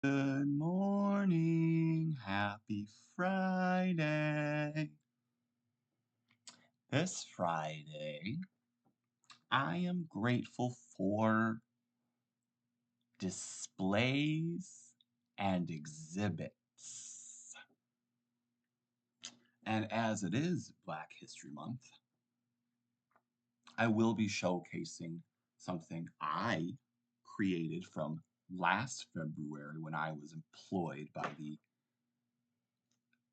Good morning, happy Friday. This Friday, I am grateful for displays and exhibits. And as it is Black History Month, I will be showcasing something I created from last February when I was employed by the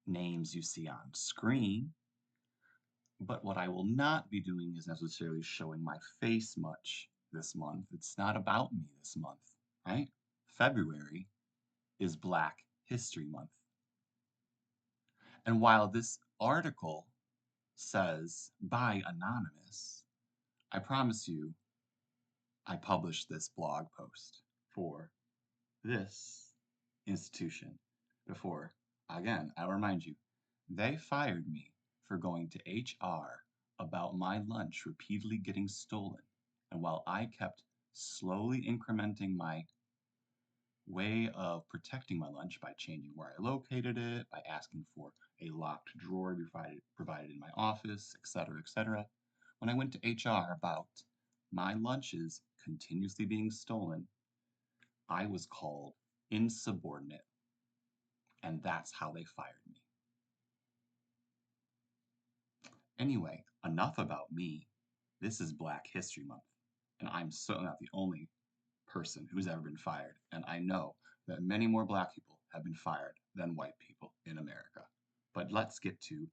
names you see on screen. But what I will not be doing is necessarily showing my face much this month. It's not about me this month, right? February is Black History Month. And while this article says by anonymous, I promise you I published this blog post for this institution before. Again, I'll remind you, they fired me for going to HR about my lunch repeatedly getting stolen. And while I kept slowly incrementing my way of protecting my lunch by changing where I located it, by asking for a locked drawer provided in my office, etc., when I went to HR about my lunches continuously being stolen, I was called insubordinate, and that's how they fired me. Anyway, enough about me. This is Black History Month, and I'm certainly not the only person who's ever been fired, and I know that many more black people have been fired than white people in America. But let's get to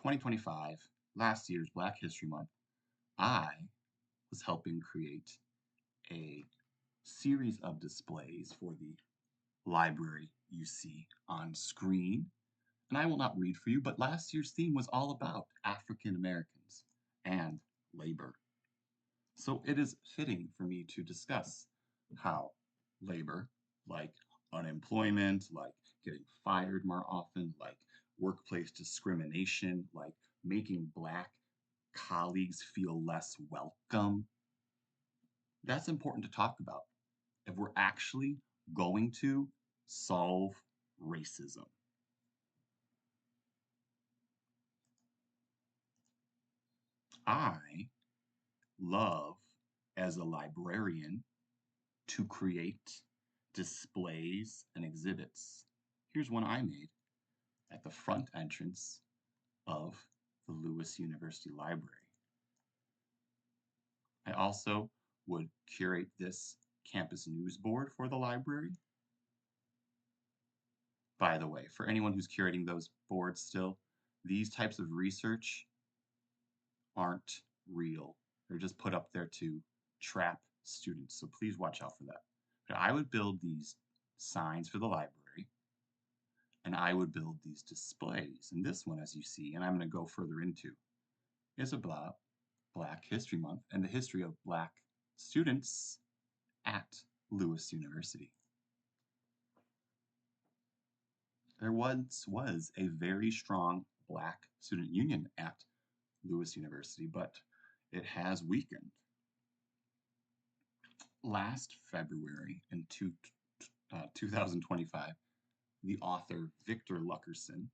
2025, last year's Black History Month. I was helping create a series of displays for the library you see on screen. And I will not read for you, but last year's theme was all about African Americans and labor. So it is fitting for me to discuss how labor, like unemployment, like getting fired more often, like workplace discrimination, like making black colleagues feel less welcome, that's important to talk about if we're actually going to solve racism. I love, as a librarian, to create displays and exhibits. Here's one I made at the front entrance of the Lewis University Library. I also would curate this campus news board for the library. By the way, for anyone who's curating those boards still, these types of research aren't real. They're just put up there to trap students, so please watch out for that. But I would build these signs for the library, and I would build these displays. And this one, as you see, and I'm going to go further into, is about Black History Month and the history of Black students at Lewis University. There once was a very strong Black student union at Lewis University, but it has weakened. Last February in 2025, the author Victor Luckerson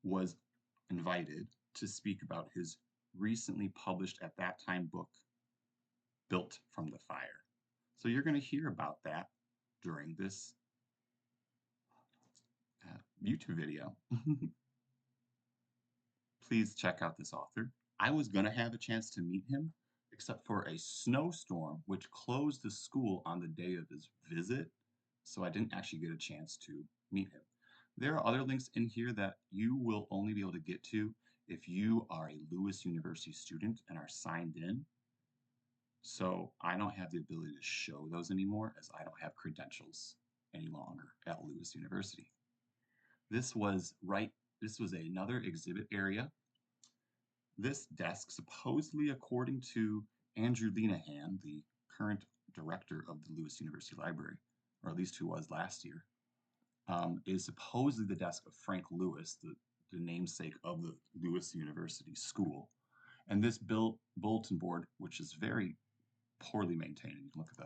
was invited to speak about his recently published at that time book, Built from the Fire. So you're going to hear about that during this YouTube video. Please check out this author. I was going to have a chance to meet him, except for a snowstorm which closed the school on the day of his visit, so I didn't actually get a chance to meet him. There are other links in here that you will only be able to get to if you are a Lewis University student and are signed in. So I don't have the ability to show those anymore as I don't have credentials any longer at Lewis University. This was another exhibit area. This desk, supposedly according to Andrew Lenahan, the current director of the Lewis University Library, or at least who was last year, is supposedly the desk of Frank Lewis, the namesake of the Lewis University School. And this bulletin board, which is very poorly maintained, you can look at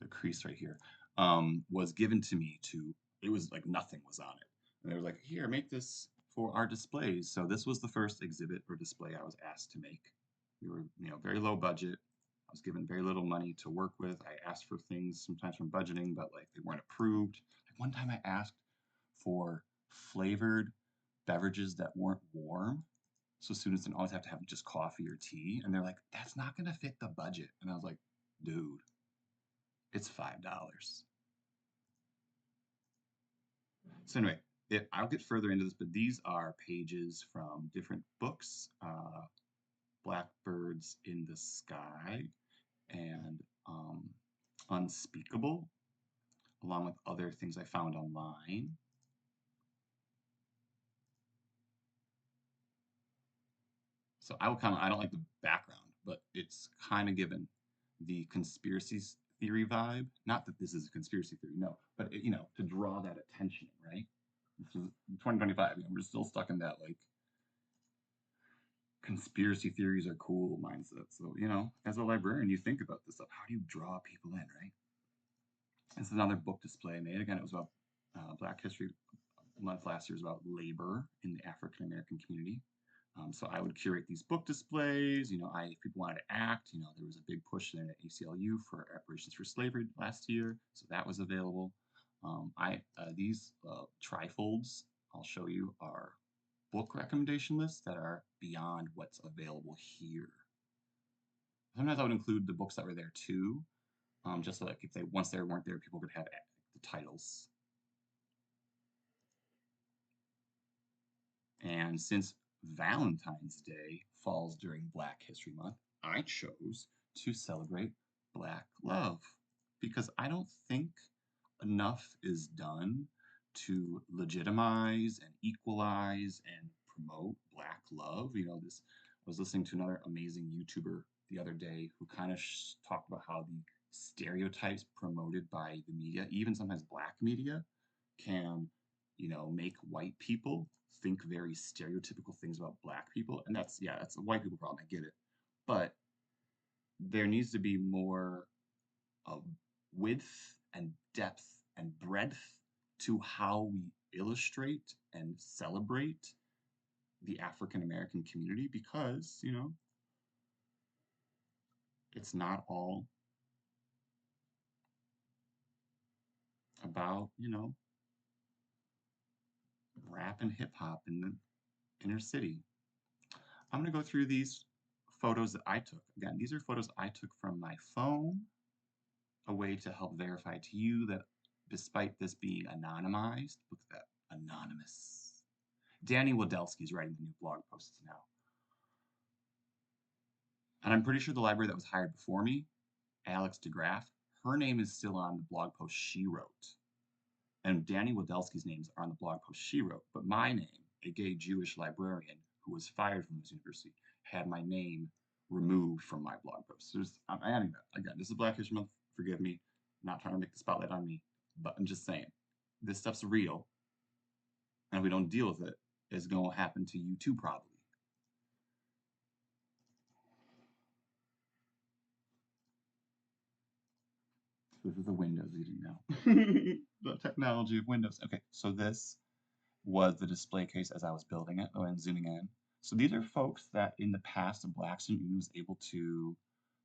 the crease right here, was given to me to, it was like nothing was on it. And they were like, here, make this for our displays. So this was the first exhibit or display I was asked to make. We were, very low budget. I was given very little money to work with. I asked for things sometimes from budgeting, but like they weren't approved. Like one time I asked for flavored beverages that weren't warm. So students didn't always have to have just coffee or tea. And they're like, that's not going to fit the budget. And I was like, dude, it's $5. So anyway, I'll get further into this, but these are pages from different books, Blackbirds in the Sky and Unspeakable, along with other things I found online. So I will comment, I don't like the background, but it's kind of given the conspiracy theory vibe. Not that this is a conspiracy theory, no, but to draw that attention, right? This is 2025, we're still stuck in that like conspiracy theories are cool mindset. So, as a librarian, you think about this stuff. How do you draw people in, right? This is another book display I made. Again, it was about Black History Month last year was about labor in the African American community. So I would curate these book displays. If people wanted to act, there was a big push there at ACLU for reparations for slavery last year, so that was available. These trifolds I'll show you are book recommendation lists that are beyond what's available here. Sometimes I would include the books that were there too, just so like if they once they weren't there, people could have the titles. And since Valentine's Day falls during Black History Month, I chose to celebrate Black love because I don't think enough is done to legitimize and equalize and promote Black love. I was listening to another amazing YouTuber the other day who kind of talked about how the stereotypes promoted by the media, even sometimes Black media, can make white people think very stereotypical things about Black people. And that's a white people problem. I get it. But there needs to be more of width and depth and breadth to how we illustrate and celebrate the African American community because, it's not all about, rap and hip hop in the inner city. I'm going to go through these photos that I took. Again, these are photos I took from my phone, a way to help verify to you that despite this being anonymized, look at that, anonymous. Danny Wadelski's writing the new blog posts now. And I'm pretty sure the library that was hired before me, Alex DeGraff, her name is still on the blog post she wrote. And Danny Wadelski's names are on the blog post she wrote. But my name, a gay Jewish librarian who was fired from this university, had my name removed from my blog post. So I'm adding that. Again, this is Black History Month. Forgive me. I'm not trying to make the spotlight on me. But I'm just saying, this stuff's real. And if we don't deal with it, it's going to happen to you too, probably. This is the Windows eating now. The technology of Windows. Okay, so this was the display case as I was building it. Oh, and zooming in. So these are folks that in the past the Black Student Union was able to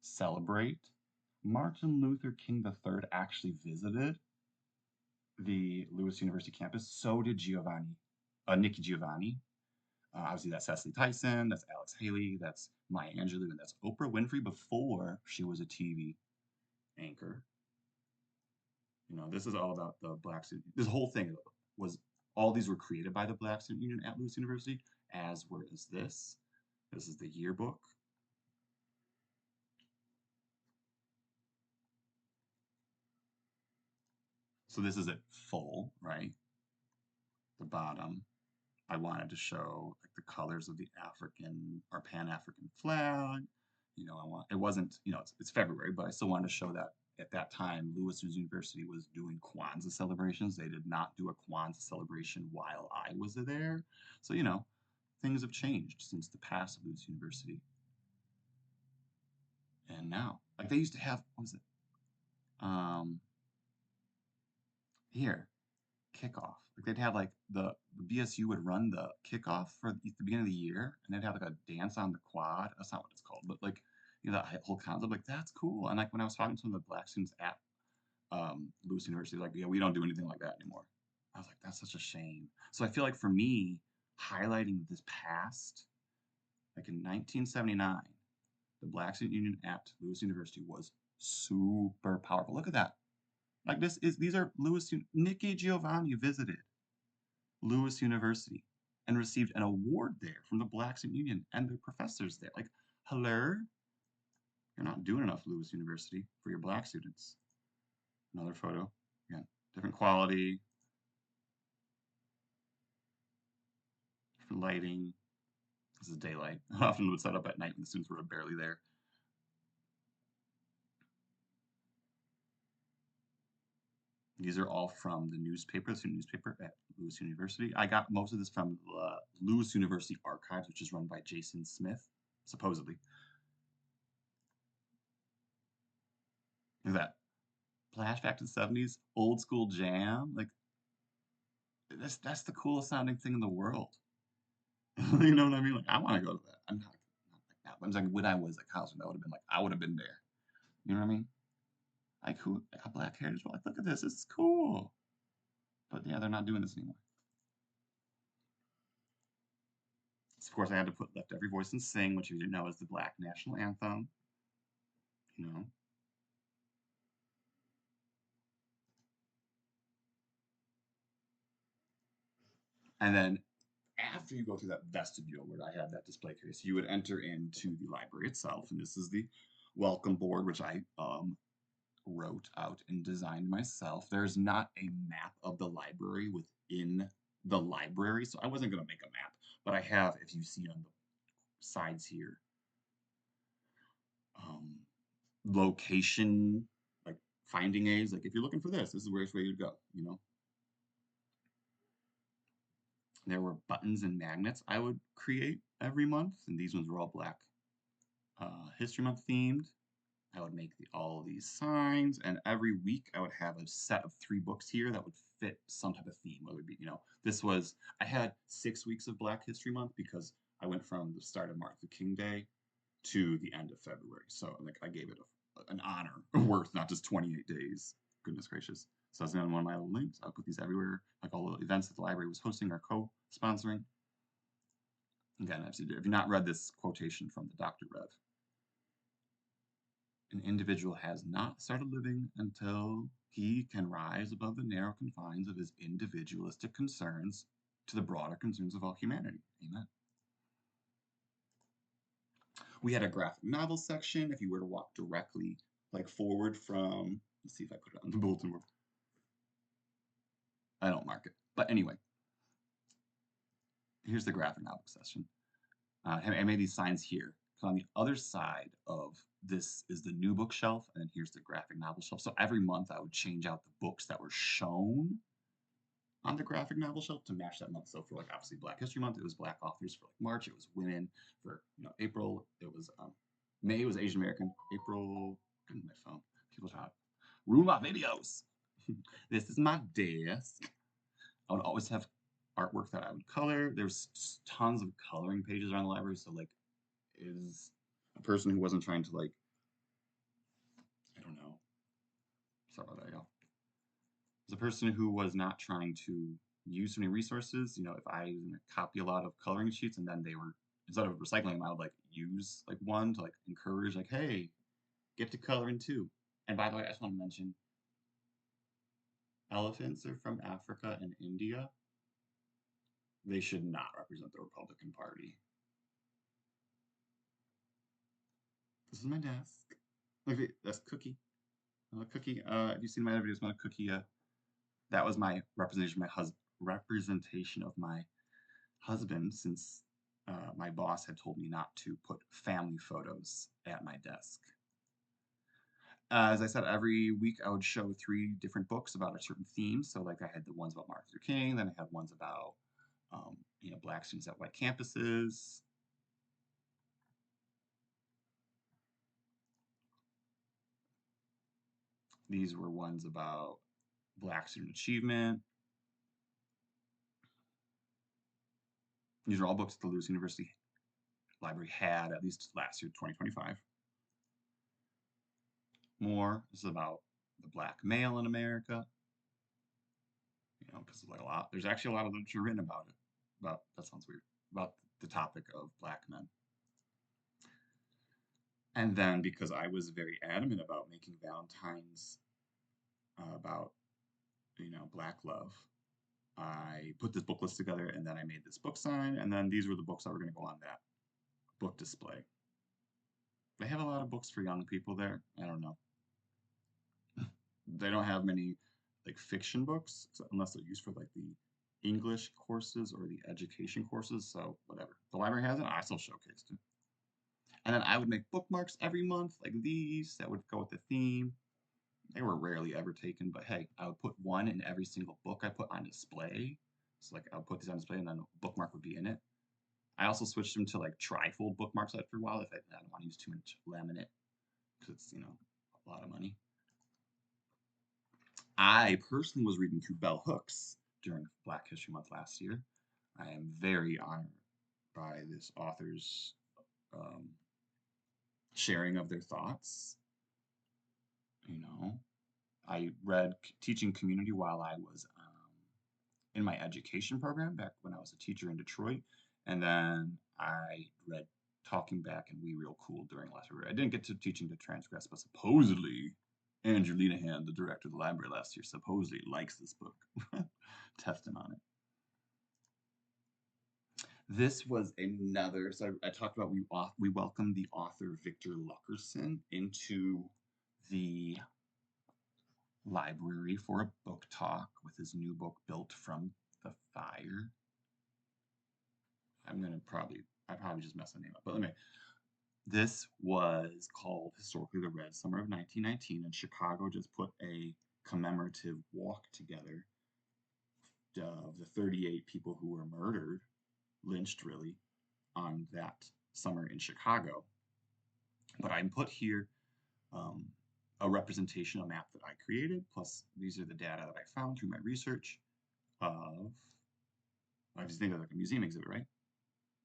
celebrate. Martin Luther King III actually visited the Lewis University campus. So did Nikki Giovanni. Obviously, that's Cecily Tyson, that's Alex Haley, that's Maya Angelou, and that's Oprah Winfrey before she was a TV anchor. This is all about the Black student. This whole thing was all these were created by the Black Student Union at Lewis University, as was this. This is the yearbook. So this is it full, right? The bottom. I wanted to show like the colors of the African or Pan-African flag. It wasn't, it's February, but I still wanted to show that at that time, Lewis University was doing Kwanzaa celebrations. They did not do a Kwanzaa celebration while I was there. So, things have changed since the past of Lewis University. And now, like they used to have, what was it? here, kickoff. Like they'd have like the VSU would run the kickoff for the beginning of the year, and they'd have like a dance on the quad. That's not what it's called, but like that whole concept. Like that's cool. And like when I was talking to some of the black students at Lewis University, like yeah, we don't do anything like that anymore. I was like, that's such a shame. So I feel like for me, highlighting this past, like in 1979, the Black Student Union at Lewis University was super powerful. Look at that. Like these are Nikki Giovanni visited Lewis University and received an award there from the Black Student Union and their professors there. Like, hello, you're not doing enough, Lewis University, for your black students. Another photo, again, different quality, different lighting. This is daylight. I often would set up at night when the students were barely there. These are all from the newspaper, the student newspaper at Lewis University. I got most of this from Lewis University Archives, which is run by Jason Smith, supposedly. Look at that. Flashback to the 70s, old school jam. Like, that's the coolest sounding thing in the world. You know what I mean? Like, I want to go to that. I'm not like that. But I'm saying when I was at college, that would have been like, I would have been there. You know what I mean? Like, who, a black heritage? Like, look at this. This is cool. But yeah, they're not doing this anymore. So of course, I had to put Lift Every Voice and Sing, which you didn't know is the Black National Anthem. You know. And then after you go through that vestibule where I had that display case, you would enter into the library itself. And this is the welcome board, which I wrote out and designed myself. There's not a map of the library within the library, so I wasn't going to make a map. But I have, if you see on the sides here, location, like finding aids. Like if you're looking for this is where you'd go, you know? There were buttons and magnets I would create every month, and these ones were all Black History Month themed. I would make all these signs, and every week I would have a set of 3 books here that would fit some type of theme. Whether it be, I had 6 weeks of Black History Month because I went from the start of Martin Luther King Day to the end of February. So like I gave it an honor worth, not just 28 days. Goodness gracious. So that's one of my little links. I'll put these everywhere, like all the events that the library was hosting or co-sponsoring. Again, if you've not read this quotation from the Dr. Rev, an individual has not started living until he can rise above the narrow confines of his individualistic concerns to the broader concerns of all humanity. Amen. We had a graphic novel section. If you were to walk directly like forward from, let's see if I put it on the bulletin board. I don't mark it. But anyway, here's the graphic novel section. I made these signs here. So on the other side of this is the new bookshelf, and then here's the graphic novel shelf. So every month I would change out the books that were shown on the graphic novel shelf to match that month. So for like obviously Black History Month, it was Black authors. For like March, it was women. For April, it was May was Asian American. April, my phone. People try to ruin my videos. This is my desk. I would always have artwork that I would color. There's tons of coloring pages around the library. So like, is a person who wasn't trying to like, I don't know. Sorry about that, y'all. As a person who was not trying to use so many resources, if I was going to copy a lot of coloring sheets and then they were, instead of recycling them, I would like use like one to like encourage like, hey, get to coloring too. And by the way, I just want to mention, elephants are from Africa and India. They should not represent the Republican Party. This is my desk. Look, that's Cookie. Cookie. If you've seen my other videos about Cookie, that was my representation of my husband, since my boss had told me not to put family photos at my desk. As I said, every week I would show 3 different books about a certain theme. So like I had the ones about Martin Luther King, then I had ones about Black students at white campuses. These were ones about Black student achievement. These are all books the Lewis University Library had at least last year, 2025. More. This is about the black male in America. You know, because like there's actually a lot of literature written about it. That sounds weird. About the topic of black men. And then because I was very adamant about making Valentine's about, you know, black love, I put this book list together and then I made this book sign, and then these were the books that were going to go on that book display. They have a lot of books for young people there. I don't know. They don't have many like fiction books unless they're used for like the English courses or the education courses. So whatever. The library has it. I still showcased it. And then I would make bookmarks every month like these that would go with the theme. They were rarely ever taken, but hey, I would put one in every single book I put on display. So like I would put these on display and then a bookmark would be in it. I also switched them to like trifold bookmarks after a while if I don't want to use too much laminate because it's, you know, a lot of money. I personally was reading through Bell Hooks during Black History Month last year. I am very honored by this author's sharing of their thoughts. You know, I read Teaching Community while I was in my education program back when I was a teacher in Detroit. And then I read Talking Back and We Real Cool during last year. I didn't get to Teaching to Transgress, but supposedly Andrew Lenahan, the director of the library last year, supposedly likes this book. Testing on it. This was another, so I talked about we welcomed the author Victor Luckerson into the library for a book talk with his new book, Built from the Fire. I probably just messed the name up, but anyway, this was called Historically the Red Summer of 1919, and Chicago just put a commemorative walk together of the 38 people who were murdered, lynched really, on that summer in Chicago. But I put here a representation, a map that I created, plus these are the data that I found through my research of, I just think of like a museum exhibit, right?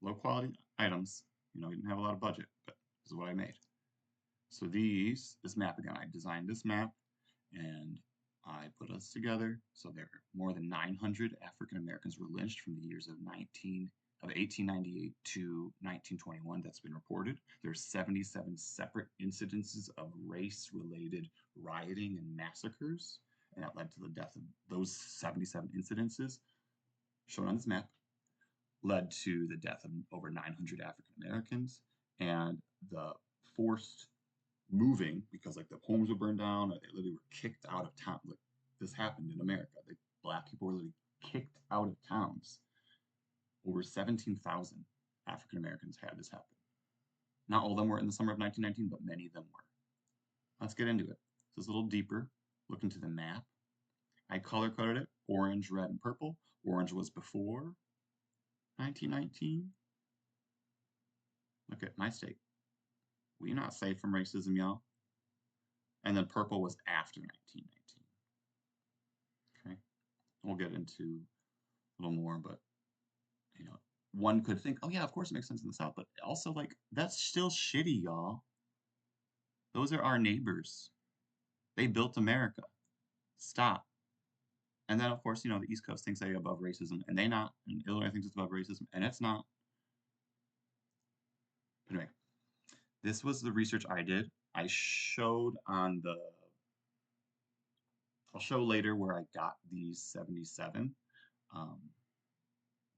Low quality items, you know, we didn't have a lot of budget, but this is what I made. So this map again, I designed this map and I put us together. So there were more than 900 African Americans were lynched from the years of 1898 to 1921 that's been reported. There's 77 separate incidences of race-related rioting and massacres, and that led to the death of those 77 incidences shown on this map, led to the death of over 900 African Americans, and the forced moving because like the homes were burned down or they literally were kicked out of town. Like this happened in America. Like black people were literally kicked out of towns. Over 17,000 African Americans had this happen. Not all of them were in the summer of 1919, but many of them were. Let's get into it. So it's a little deeper. Look into the map. I color coded it orange, red, and purple. Orange was before 1919. Look at my state. We're not safe from racism, y'all. And then purple was after 1919. Okay, we'll get into a little more, but you know, one could think, oh yeah, of course it makes sense in the South, but also like that's still shitty, y'all. Those are our neighbors. They built America. Stop. And then of course, you know, the East Coast thinks they're above racism, and they not. And Illinois thinks it's above racism, and it's not. But anyway, this was the research I did. I showed on the I'll show later where I got these 77.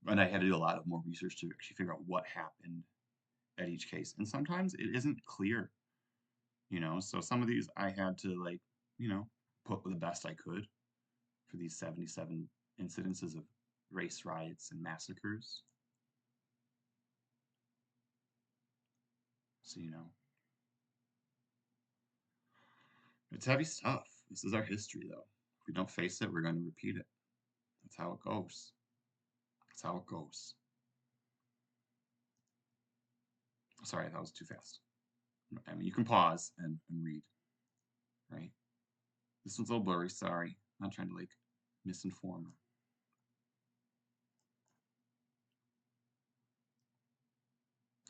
And I had to do a lot of more research to actually figure out what happened at each case. And sometimes it isn't clear, you know, so some of these I had to like, you know, put the best I could for these 77 incidences of race riots and massacres. So, you know, it's heavy stuff. This is our history, though. If we don't face it, we're going to repeat it. That's how it goes. That's how it goes. Sorry, that was too fast. I mean, you can pause and read, right? This one's a little blurry, sorry. not trying to like misinform.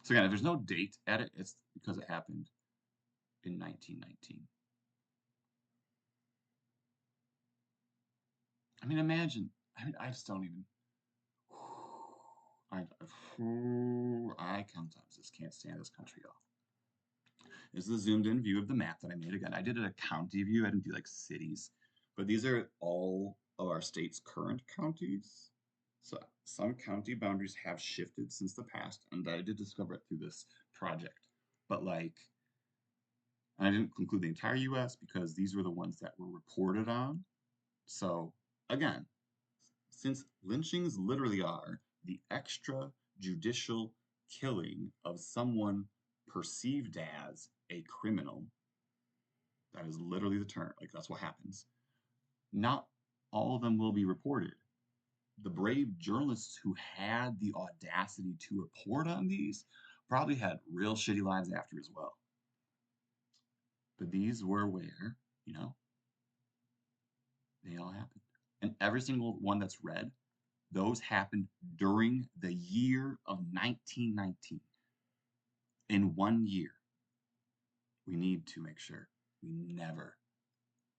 So again, if there's no date at it, it's because it happened in 1919. I mean, imagine. I just don't even. I sometimes just can't stand this country, y'all. This is a zoomed in view of the map that I made. Again, I did a county view. I didn't do like cities, but these are all of our state's current counties. So some county boundaries have shifted since the past, and I did discover it through this project. But like, I didn't include the entire U.S. because these were the ones that were reported on. So again, since lynchings literally are the extrajudicial killing of someone perceived as a criminal, that is literally the term, like that's what happens. Not all of them will be reported. The brave journalists who had the audacity to report on these probably had real shitty lives after as well. But these were where, they all happened. And every single one that's read, those happened during the year of 1919. In 1 year, we need to make sure we never,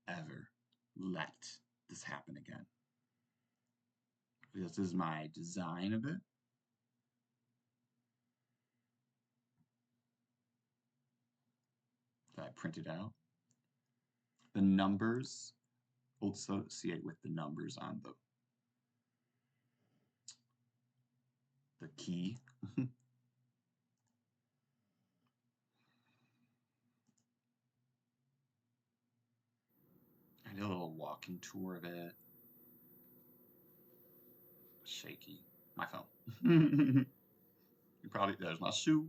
ever let this happen again. This is my design of it. That I printed out. The numbers will associate with the numbers on the key. I did a little walking tour of it. Shaky. My phone. You probably, there's my shoe.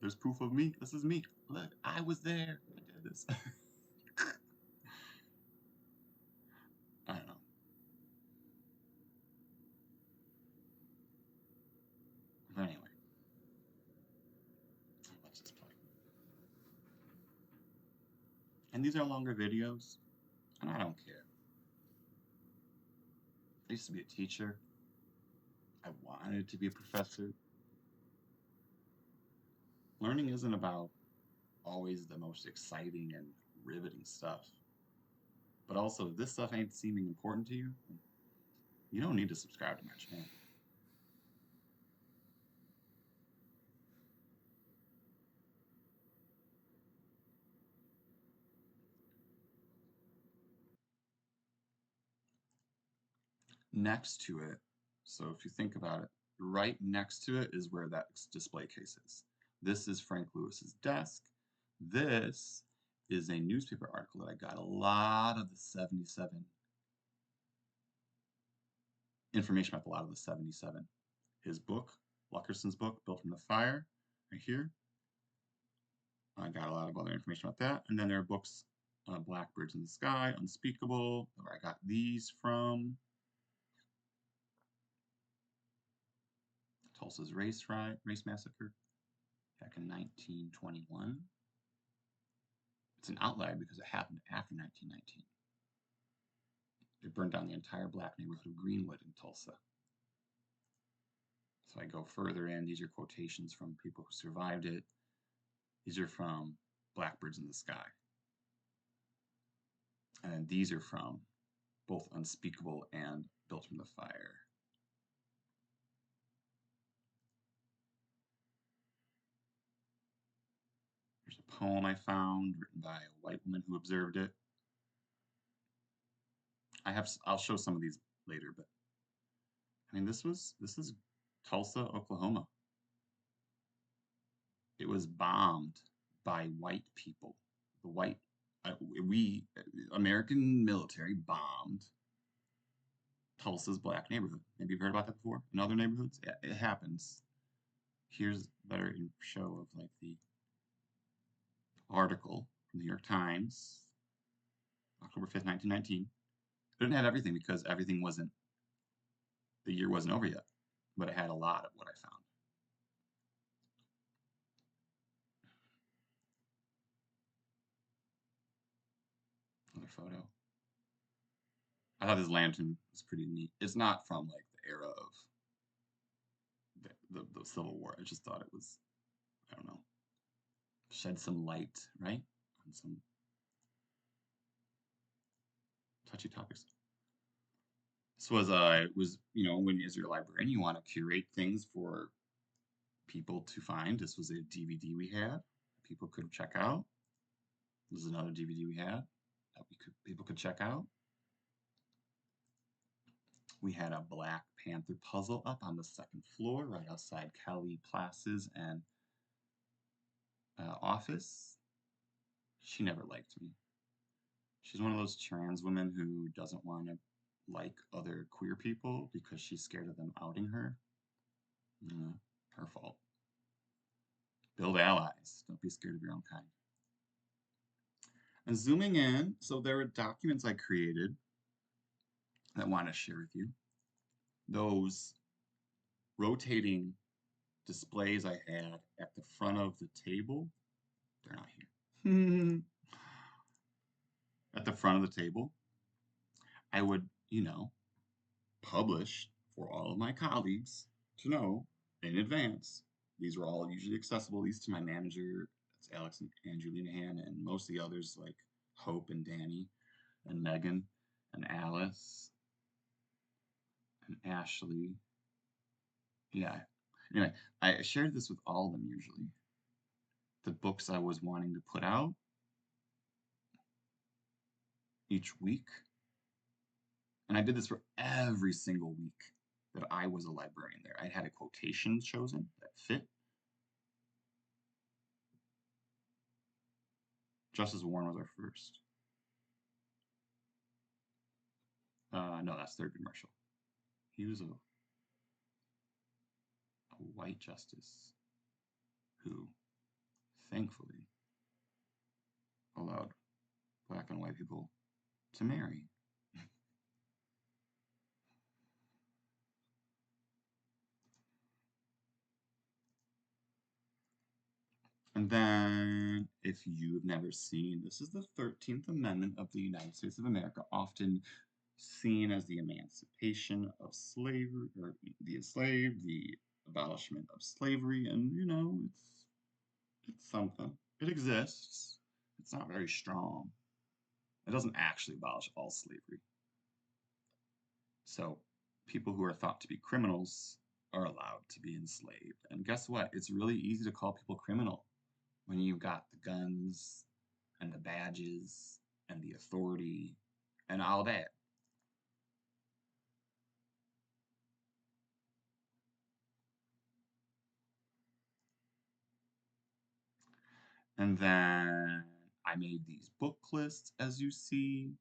There's proof of me. This is me. Look, I was there. I did this. I don't know. But anyway, let's just play. And these are longer videos, and I don't care. I used to be a teacher. I wanted to be a professor. Learning isn't about always the most exciting and riveting stuff. But also, if this stuff ain't seeming important to you, you don't need to subscribe to my channel. Next to it, so if you think about it, right next to it is where that display case is. This is Frank Lewis's desk. This is a newspaper article that I got a lot of the 77 information about a lot of the 77. His book, Luckerson's book, Built from the Fire, right here. I got a lot of other information about that. And then there are books, Blackbirds in the Sky, Unspeakable, where I got these from. Tulsa's race massacre back in 1921. It's an outlier because it happened after 1919. It burned down the entire black neighborhood of Greenwood in Tulsa. So I go further in. These are quotations from people who survived it. These are from Blackbirds in the Sky. And then these are from both Unspeakable and Built from the Fire. There's a poem I found written by a white woman who observed it. I'll show some of these later, but I mean, this is Tulsa, Oklahoma. It was bombed by white people. The white, American military bombed Tulsa's black neighborhood. Maybe you've heard about that before in other neighborhoods. It happens. Here's better show of like the article from the New York Times, October 5th, 1919. It didn't have everything because the year wasn't over yet, but it had a lot of what I found. Another photo. I thought this lantern was pretty neat. It's not from like the era of the Civil War. I just thought it was, I don't know, shed some light, right, on some touchy topics. This was when as your librarian you want to curate things for people to find. This was a DVD we had people could check out. This is another DVD we had that people could check out. We had a Black Panther puzzle up on the second floor, right outside Kelly Place's and office. She never liked me. She's one of those trans women who doesn't want to like other queer people because she's scared of them outing her. Her fault. Build allies. Don't be scared of your own kind. And zooming in, so there are documents I created that I want to share with you. Those rotating displays I had at the front of the table, they're not here. At the front of the table, I would, publish for all of my colleagues to know in advance. These were all usually accessible, these to my manager, that's Alex and Andrew Linehan, and most of the others like Hope and Danny and Megan and Alice and Ashley. Yeah. Anyway, I shared this with all of them usually. The books I was wanting to put out each week. And I did this for every single week that I was a librarian there. I had a quotation chosen that fit. Justice Warren was our first. No, that's Thurgood Marshall. He was a white justice who, thankfully, allowed black and white people to marry. And then, if you've never seen, this is the 13th Amendment of the United States of America, often seen as the emancipation of slavery, or the enslaved, the abolishment of slavery, and it's something. It exists. It's not very strong. It doesn't actually abolish all slavery. So people who are thought to be criminals are allowed to be enslaved. And guess what? It's really easy to call people criminal when you've got the guns and the badges and the authority and all that. And then I made these book lists, as you see.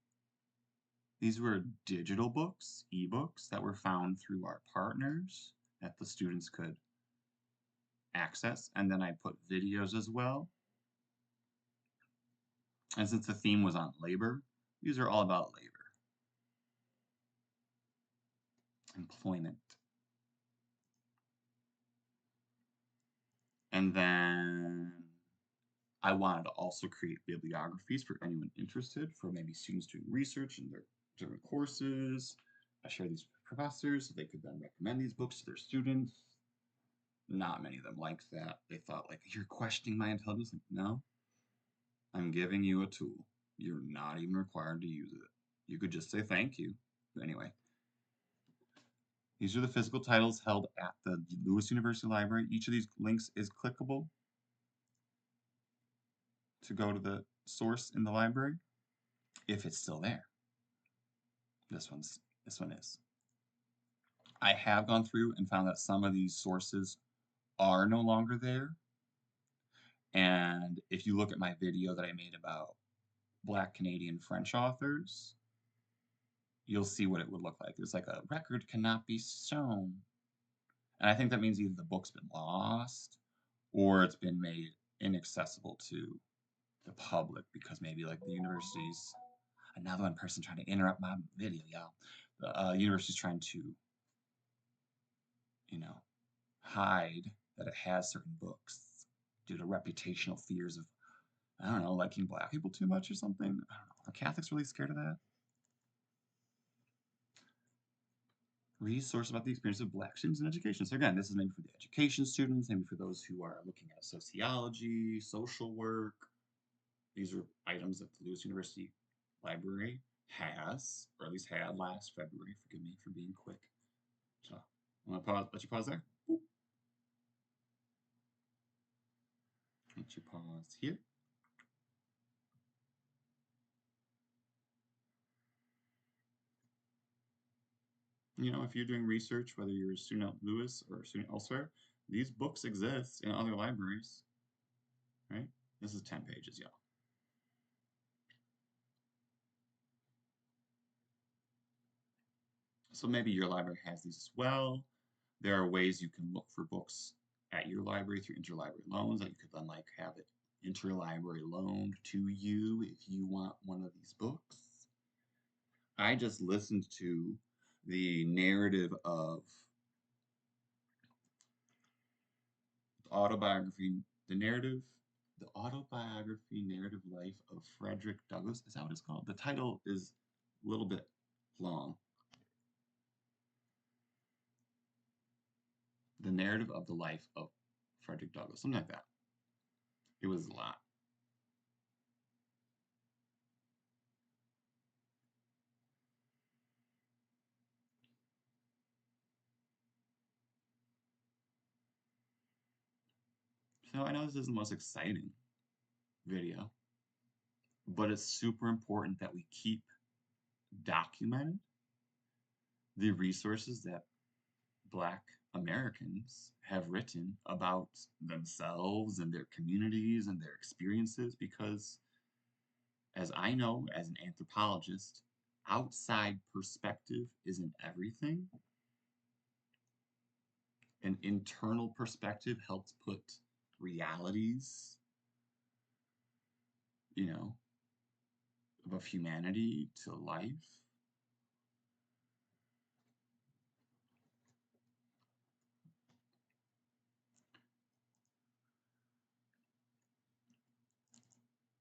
These were digital books, ebooks, that were found through our partners that the students could access. And then I put videos as well. And since the theme was on labor, these are all about labor, employment. And then I wanted to also create bibliographies for anyone interested, for maybe students doing research in their different courses. I share these with professors so they could then recommend these books to their students. Not many of them liked that. They thought, like, you're questioning my intelligence. Like, no, I'm giving you a tool. You're not even required to use it. You could just say thank you. But anyway, these are the physical titles held at the Lewis University Library. Each of these links is clickable to go to the source in the library, if it's still there. This one is. I have gone through and found that some of these sources are no longer there. And if you look at my video that I made about Black Canadian French authors, you'll see what it would look like. There's like a record cannot be shown. And I think that means either the book's been lost or it's been made inaccessible to the public because maybe like the universities, another one person trying to interrupt my video, y'all. The university's trying to, hide that it has certain books due to reputational fears of, I don't know, liking black people too much or something. I don't know. Are Catholics really scared of that? resource about the experience of Black students in education. So again, this is maybe for the education students, maybe for those who are looking at sociology, social work. These are items that the Lewis University Library has, or at least had last February. Forgive me for being quick. So I'm gonna pause, let you pause there. Boop. Let you pause here. You know, if you're doing research, whether you're a student at Lewis or a student elsewhere, these books exist in other libraries, right? This is 10 pages, y'all. So maybe your library has these as well. There are ways you can look for books at your library through interlibrary loans that you could then like have it interlibrary loaned to you if you want one of these books. I just listened to the narrative of autobiography, the autobiography narrative life of Frederick Douglass. Is that what it's called? The title is a little bit long. The narrative of the life of Frederick Douglass, something like that. It was a lot. So I know this isn't the most exciting video, but it's super important that we keep documented the resources that Black Americans have written about themselves and their communities and their experiences because, as I know as an anthropologist, outside perspective isn't everything. An internal perspective helps put realities, you know, of humanity to life.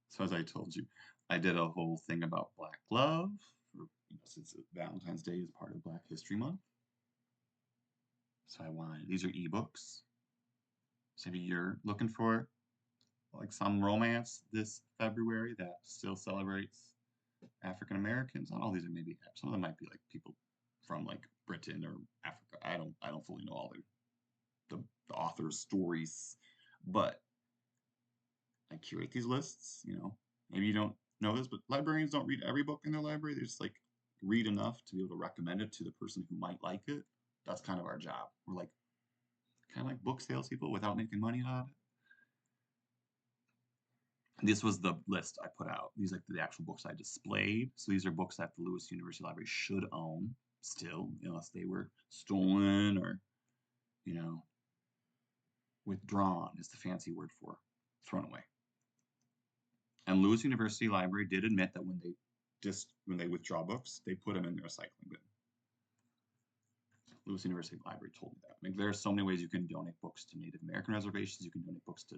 So as I told you, I did a whole thing about Black love, for, since Valentine's Day is part of Black History Month. So I wanted, these are ebooks. So maybe you're looking for like some romance this February that still celebrates African Americans. Not all these are maybe, some of them might be like people from like Britain or Africa. I don't fully know all the author's stories, but I curate these lists, maybe you don't know this, but librarians don't read every book in their library. They just like read enough to be able to recommend it to the person who might like it. That's kind of our job. We're like kind of like book salespeople without making money out of it. This was the list I put out. These are like the actual books I displayed. So these are books that the Lewis University Library should own still, unless they were stolen or, you know, withdrawn is the fancy word for thrown away. And Lewis University Library did admit that when they withdraw books, they put them in their recycling bin. Lewis University Library told me that. I mean, there are so many ways you can donate books to Native American reservations. You can donate books to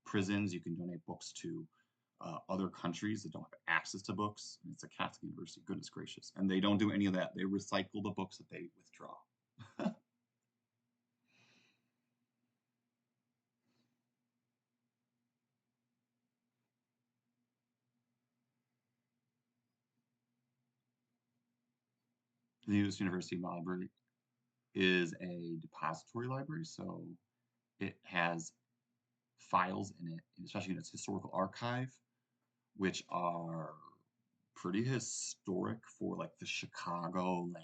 prisons. You can donate books to other countries that don't have access to books. It's a Catholic university, goodness gracious. And they don't do any of that. They recycle the books that they withdraw. The U.S. University Library is a depository library, so it has files in it, especially in its historical archive, which are pretty historic for like the Chicagoland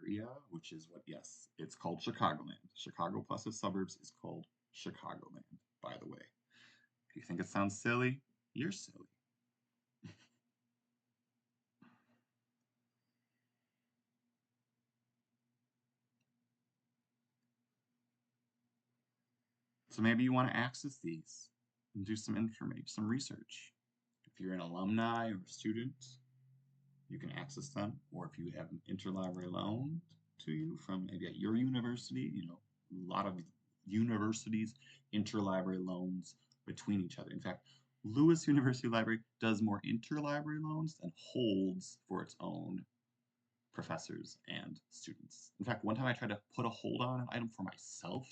area, which is what, yes, it's called Chicagoland. Chicago plus its suburbs is called Chicagoland, by the way. If you think it sounds silly, you're silly. So maybe you want to access these and do some information, some research. If you're an alumni or a student, you can access them. Or if you have an interlibrary loan to you from maybe at your university, a lot of universities interlibrary loans between each other. In fact, Lewis University Library does more interlibrary loans than holds for its own professors and students. In fact, one time I tried to put a hold on an item for myself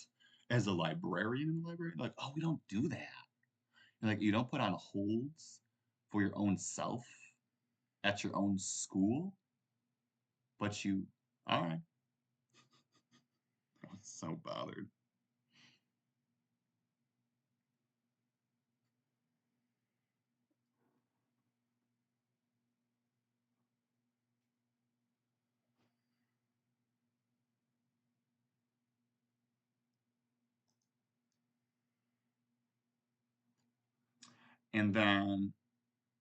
as a librarian in the library. They're like, oh, we don't do that. And like, you don't put on holds for your own self at your own school, but you, all right. I was so bothered. And then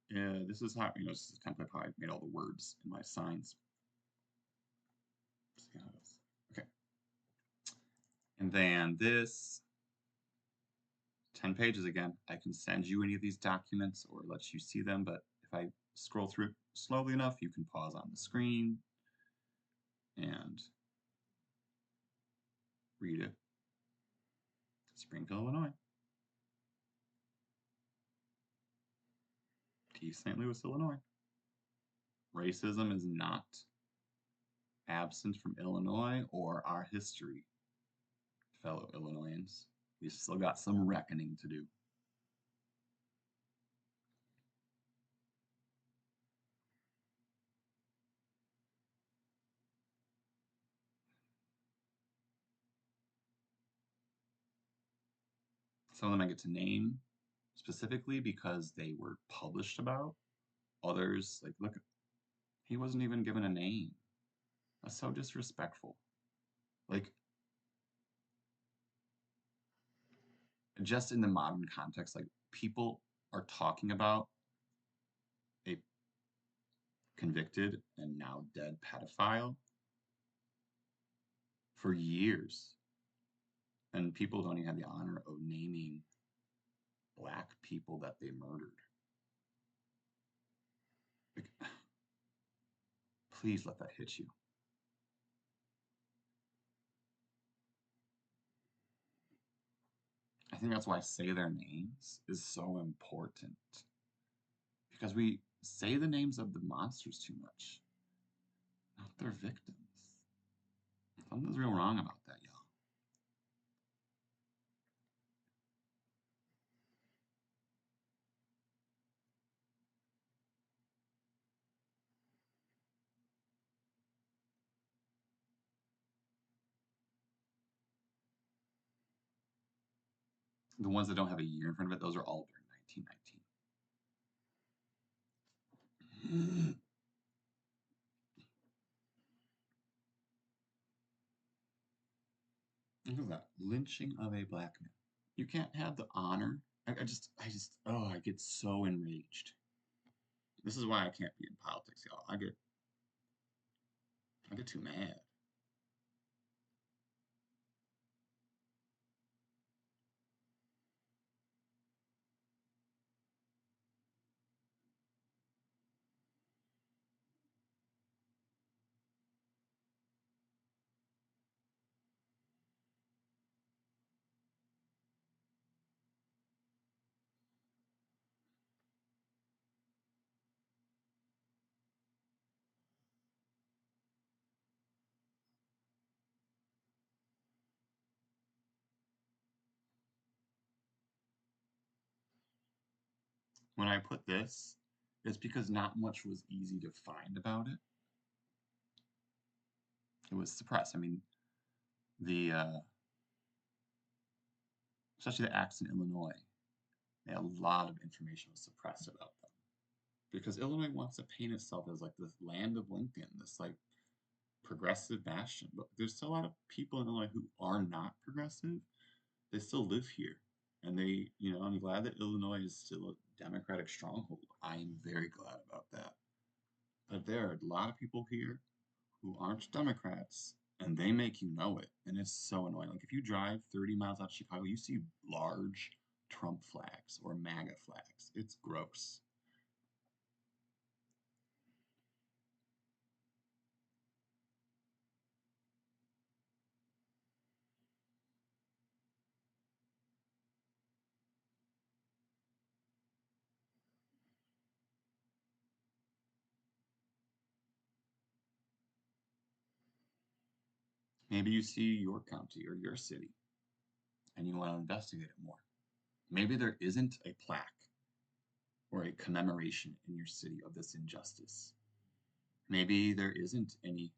this is how, this is kind of how I made all the words in my signs. See how it is. Okay. And then this 10 pages again. I can send you any of these documents or let you see them, but if I scroll through it slowly enough, you can pause on the screen and read it. Springfield, Illinois. East St. Louis, Illinois. Racism is not absent from Illinois or our history, fellow Illinoisans. We've still got some reckoning to do. Some of them I get to name specifically because they were published about. Others, like, look, he wasn't even given a name. That's so disrespectful. Like, just in the modern context, like, people are talking about a convicted and now dead pedophile for years. And people don't even have the honor of naming Black people that they murdered. Like, please let that hit you. I think that's why Say Their Names is so important. Because we say the names of the monsters too much, not their victims. Something's real wrong about that, y'all. The ones that don't have a year in front of it, those are all during 1919. Look at that. Lynching of a Black man. You can't have the honor. Oh, I get so enraged. This is why I can't be in politics, y'all. I get too mad. When I put this, it's because not much was easy to find about it. It was suppressed. I mean, the especially the acts in Illinois, a lot of information was suppressed about them because Illinois wants to paint itself as like this land of Lincoln, this like progressive bastion. But there's still a lot of people in Illinois who are not progressive. They still live here, and I'm glad that Illinois is still a Democratic stronghold. I'm very glad about that. But there are a lot of people here who aren't Democrats, and they make you know it, and it's so annoying. Like if you drive 30 miles out of Chicago, you see large Trump flags or MAGA flags. It's gross. Maybe you see your county or your city and you want to investigate it more. Maybe there isn't a plaque or a commemoration in your city of this injustice. Maybe there isn't any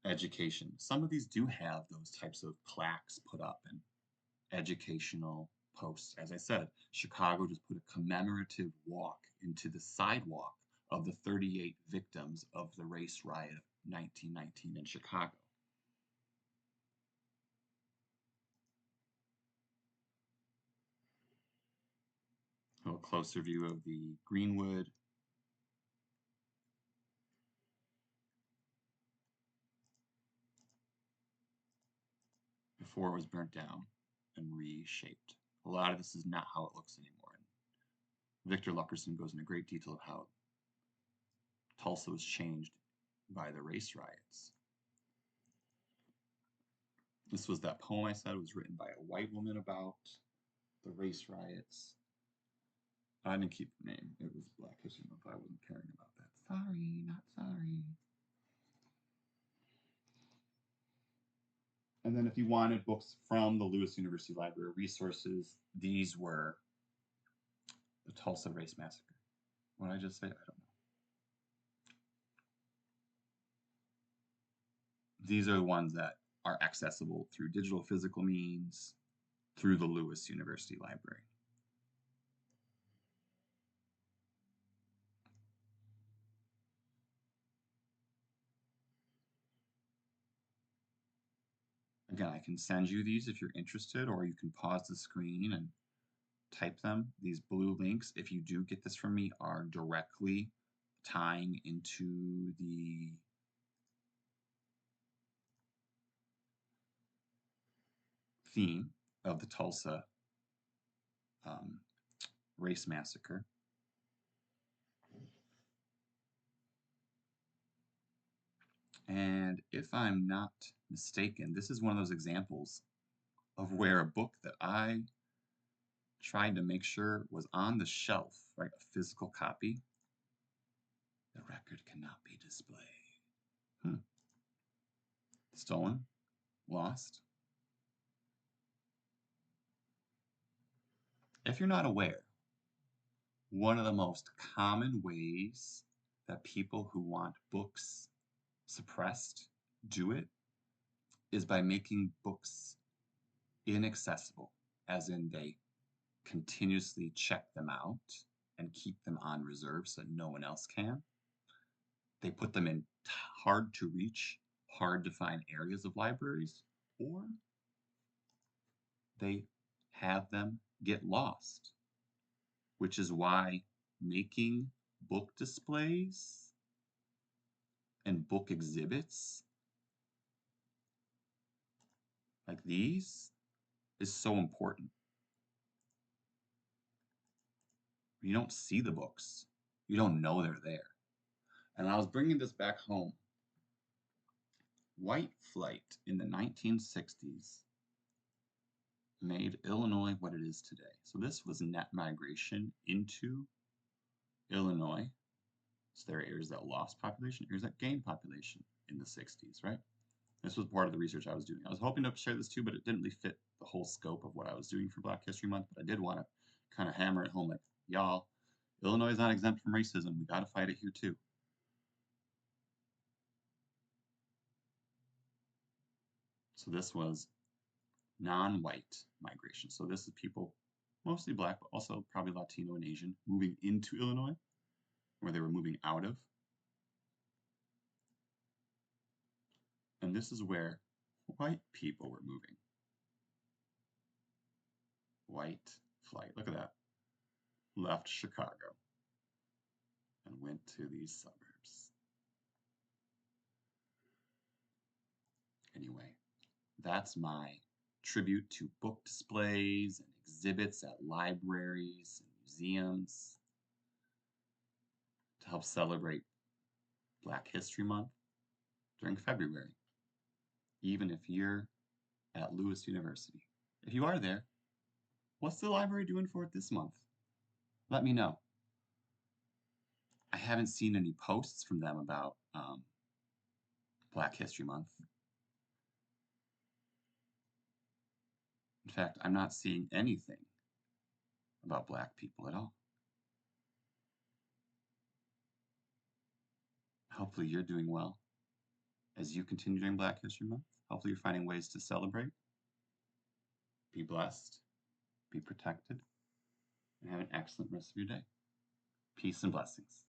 education. Some of these do have those types of plaques put up and educational posts. As I said, Chicago just put a commemorative walk into the sidewalk of the 38 victims of the race riot of 1919 in Chicago. A little closer view of the Greenwood. Before it was burnt down and reshaped. A lot of this is not how it looks anymore. And Victor Luckerson goes into great detail of how Tulsa was changed by the race riots. This was that poem I said was written by a white woman about the race riots. I didn't keep the name. It was Black History Month. I wasn't caring about that. Sorry, not sorry. And then if you wanted books from the Lewis University Library resources, these were the Tulsa Race Massacre. What did I just say? I don't know. These are the ones that are accessible through digital physical means, through the Lewis University Library. Again, I can send you these if you're interested, or you can pause the screen and type them. These blue links, if you do get this from me, are directly tying into the theme of the Tulsa race massacre. And if I'm not mistaken, this is one of those examples of where a book that I tried to make sure was on the shelf, right, a physical copy, the record cannot be displayed. Stolen, lost. If you're not aware, one of the most common ways that people who want books suppressed do it is by making books inaccessible, as in they continuously check them out and keep them on reserve so that no one else can. They put them in hard to reach, hard to find areas of libraries, or they have them get lost, which is why making book displays and book exhibits like these is so important. You don't see the books. You don't know they're there. And I was bringing this back home. White flight in the 1960s made Illinois what it is today. So this was net migration into Illinois. So there are areas that lost population, areas that gained population in the 60s, right? This was part of the research I was doing. I was hoping to share this too, but it didn't really fit the whole scope of what I was doing for Black History Month. But I did want to kind of hammer it home like, y'all, Illinois is not exempt from racism. We got to fight it here too. So this was non-white migration. So this is people, mostly black, but also probably Latino and Asian, moving into Illinois, where they were moving out of. And this is where white people were moving. White flight, look at that. Left Chicago and went to these suburbs. Anyway, that's my tribute to book displays and exhibits at libraries and museums to help celebrate Black History Month during February, even if you're at Lewis University. If you are there, what's the library doing for it this month? Let me know. I haven't seen any posts from them about Black History Month. In fact, I'm not seeing anything about Black people at all. Hopefully you're doing well as you continue during Black History Month. Hopefully you're finding ways to celebrate. Be blessed, be protected, and have an excellent rest of your day. Peace and blessings.